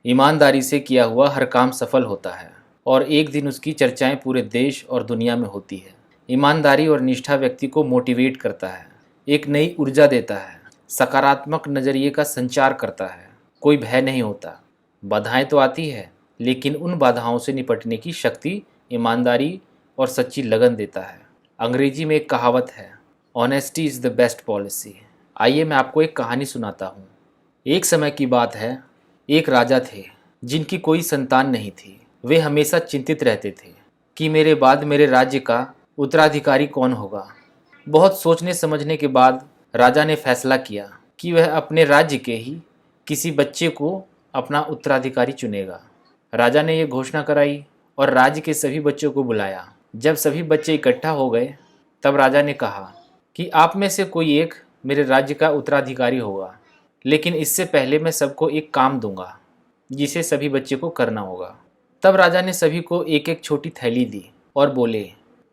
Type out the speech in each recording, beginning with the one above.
ईमानदारी से किया हुआ हर काम सफल होता है और एक दिन उसकी चर्चाएं पूरे देश और दुनिया में होती है। ईमानदारी और निष्ठा व्यक्ति को मोटिवेट करता है, एक नई ऊर्जा देता है, सकारात्मक नज़रिए का संचार करता है। कोई भय नहीं होता। बाधाएं तो आती है, लेकिन उन बाधाओं से निपटने की शक्ति ईमानदारी और सच्ची लगन देता है। अंग्रेजी में एक कहावत है, honesty is the best policy. आइए मैं आपको एक कहानी सुनाता हूँ। एक समय की बात है, एक राजा थे जिनकी कोई संतान नहीं थी। वे हमेशा चिंतित रहते थे कि मेरे बाद मेरे राज्य का उत्तराधिकारी कौन होगा। बहुत सोचने समझने के बाद राजा ने फैसला किया कि वह अपने राज्य के ही किसी बच्चे को अपना उत्तराधिकारी चुनेगा। राजा ने यह घोषणा कराई और राज्य के सभी बच्चों को बुलाया। जब सभी बच्चे इकट्ठा हो गए तब राजा ने कहा कि आप में से कोई एक मेरे राज्य का उत्तराधिकारी होगा, लेकिन इससे पहले मैं सबको एक काम दूंगा जिसे सभी बच्चे को करना होगा। तब राजा ने सभी को एक एक छोटी थैली दी और बोले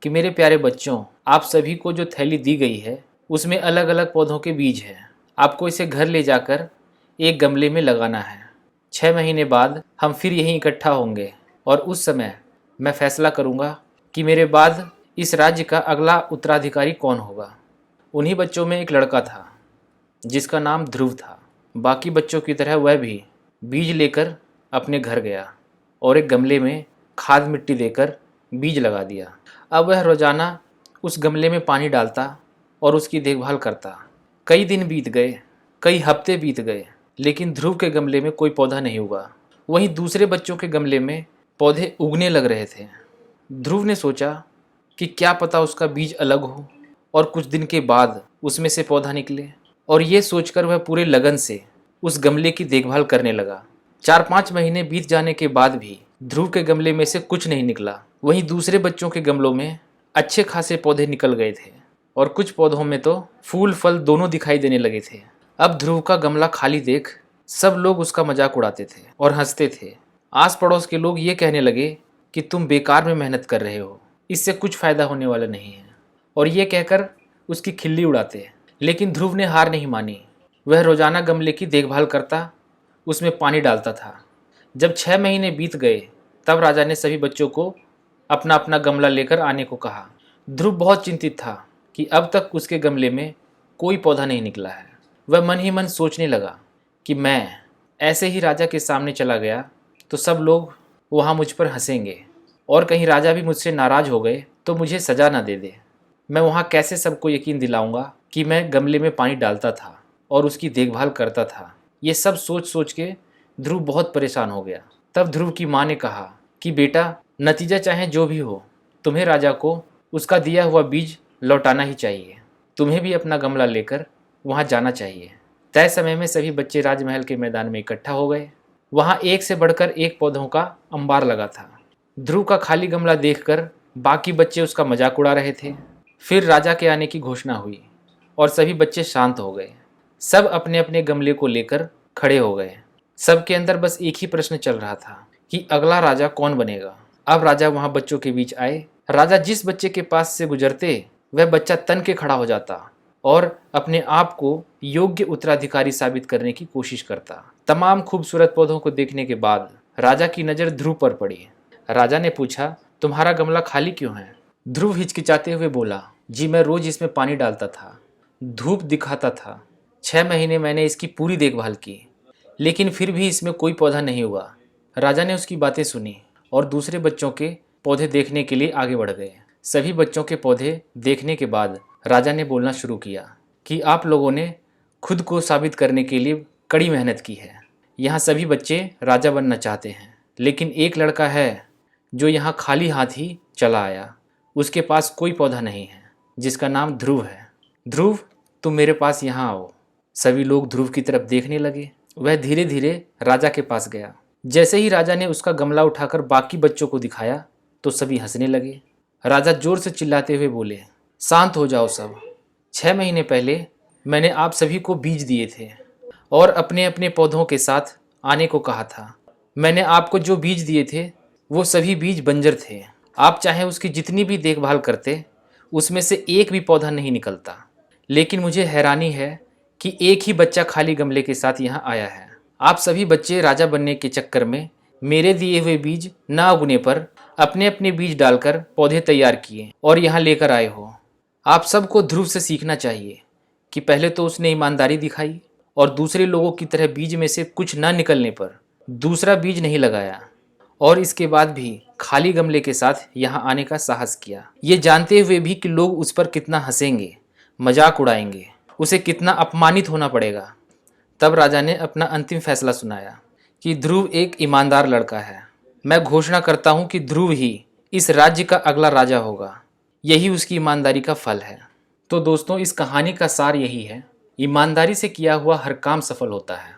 कि मेरे प्यारे बच्चों, आप सभी को जो थैली दी गई है उसमें अलग अलग पौधों के बीज हैं। आपको इसे घर ले जाकर एक गमले में लगाना है। 6 महीने बाद हम फिर यहीं इकट्ठा होंगे और उस समय मैं फैसला करूंगा कि मेरे बाद इस राज्य का अगला उत्तराधिकारी कौन होगा। उन्हीं बच्चों में एक लड़का था जिसका नाम ध्रुव था। बाकी बच्चों की तरह वह भी बीज लेकर अपने घर गया और एक गमले में खाद मिट्टी देकर बीज लगा दिया। अब वह रोजाना उस गमले में पानी डालता और उसकी देखभाल करता। कई दिन बीत गए, कई हफ्ते बीत गए, लेकिन ध्रुव के गमले में कोई पौधा नहीं उगा। वहीं दूसरे बच्चों के गमले में पौधे उगने लग रहे थे। ध्रुव ने सोचा कि क्या पता उसका बीज अलग हो और कुछ दिन के बाद उसमें से पौधा निकले, और ये सोचकर वह पूरे लगन से उस गमले की देखभाल करने लगा। 4-5 महीने बीत जाने के बाद भी ध्रुव के गमले में से कुछ नहीं निकला। वहीं दूसरे बच्चों के गमलों में अच्छे खासे पौधे निकल गए थे और कुछ पौधों में तो फूल फल दोनों दिखाई देने लगे थे। अब ध्रुव का गमला खाली देख सब लोग उसका मजाक उड़ाते थे और हंसते थे। आस पड़ोस के लोग ये कहने लगे कि तुम बेकार में मेहनत कर रहे हो, इससे कुछ फायदा होने वाला नहीं है, और ये कहकर उसकी खिल्ली उड़ाते। लेकिन ध्रुव ने हार नहीं मानी। वह रोजाना गमले की देखभाल करता, उसमें पानी डालता था। जब 6 महीने बीत गए तब राजा ने सभी बच्चों को अपना अपना गमला लेकर आने को कहा। ध्रुव बहुत चिंतित था कि अब तक उसके गमले में कोई पौधा नहीं निकला है। वह मन ही मन सोचने लगा कि मैं ऐसे ही राजा के सामने चला गया तो सब लोग वहाँ मुझ पर हंसेंगे, और कहीं राजा भी मुझसे नाराज हो गए तो मुझे सजा ना दे दे। मैं वहाँ कैसे सबको यकीन दिलाऊंगा कि मैं गमले में पानी डालता था और उसकी देखभाल करता था। ये सब सोच सोच के ध्रुव बहुत परेशान हो गया। तब ध्रुव की माँ ने कहा कि बेटा, नतीजा चाहे जो भी हो, तुम्हें राजा को उसका दिया हुआ बीज लौटाना ही चाहिए। तुम्हें भी अपना गमला लेकर वहाँ जाना चाहिए। तय समय में सभी बच्चे राजमहल के मैदान में इकट्ठा हो गए। वहाँ एक से बढ़कर एक पौधों का अंबार लगा था। ध्रुव का खाली गमला देखकर बाकी बच्चे उसका मजाक उड़ा रहे थे। फिर राजा के आने की घोषणा हुई और सभी बच्चे शांत हो गए। सब अपने अपने गमले को लेकर खड़े हो गए। सबके अंदर बस एक ही प्रश्न चल रहा था कि अगला राजा कौन बनेगा। अब राजा वहाँ बच्चों के बीच आए। राजा जिस बच्चे के पास से गुजरते वह बच्चा तन के खड़ा हो जाता और अपने आप को योग्य उत्तराधिकारी साबित करने की कोशिश करता। तमाम खूबसूरत पौधों को देखने के बाद राजा की नज़र ध्रुव पर पड़ी। राजा ने पूछा, तुम्हारा गमला खाली क्यों है? ध्रुव हिचकिचाते हुए बोला, जी मैं रोज इसमें पानी डालता था, धूप दिखाता था। 6 महीने मैंने इसकी पूरी देखभाल की, लेकिन फिर भी इसमें कोई पौधा नहीं हुआ। राजा ने उसकी बातें सुनी और दूसरे बच्चों के पौधे देखने के लिए आगे बढ़ गए। सभी बच्चों के पौधे देखने के बाद राजा ने बोलना शुरू किया कि आप लोगों ने खुद को साबित करने के लिए कड़ी मेहनत की है। यहाँ सभी बच्चे राजा बनना चाहते हैं, लेकिन एक लड़का है जो यहाँ खाली हाथ ही चला आया। उसके पास कोई पौधा नहीं है, जिसका नाम ध्रुव है। ध्रुव, तुम मेरे पास यहाँ आओ। सभी लोग ध्रुव की तरफ देखने लगे। वह धीरे धीरे राजा के पास गया। जैसे ही राजा ने उसका गमला उठाकर बाकी बच्चों को दिखाया तो सभी हंसने लगे। राजा जोर से चिल्लाते हुए बोले, शांत हो जाओ सब। 6 महीने पहले मैंने आप सभी को बीज दिए थे और अपने अपने पौधों के साथ आने को कहा था। मैंने आपको जो बीज दिए थे वो सभी बीज बंजर थे। आप चाहे उसकी जितनी भी देखभाल करते, उसमें से एक भी पौधा नहीं निकलता। लेकिन मुझे हैरानी है कि एक ही बच्चा खाली गमले के साथ यहाँ आया है। आप सभी बच्चे राजा बनने के चक्कर में मेरे दिए हुए बीज ना उगने पर अपने अपने बीज डालकर पौधे तैयार किए और यहाँ लेकर आए हो। आप सबको ध्रुव से सीखना चाहिए कि पहले तो उसने ईमानदारी दिखाई और दूसरे लोगों की तरह बीज में से कुछ ना निकलने पर दूसरा बीज नहीं लगाया, और इसके बाद भी खाली गमले के साथ यहाँ आने का साहस किया, ये जानते हुए भी कि लोग उस पर कितना हंसेंगे, मजाक उड़ाएंगे, उसे कितना अपमानित होना पड़ेगा। तब राजा ने अपना अंतिम फैसला सुनाया कि ध्रुव एक ईमानदार लड़का है। मैं घोषणा करता हूँ कि ध्रुव ही इस राज्य का अगला राजा होगा। यही उसकी ईमानदारी का फल है। तो दोस्तों, इस कहानी का सार यही है, ईमानदारी से किया हुआ हर काम सफल होता है।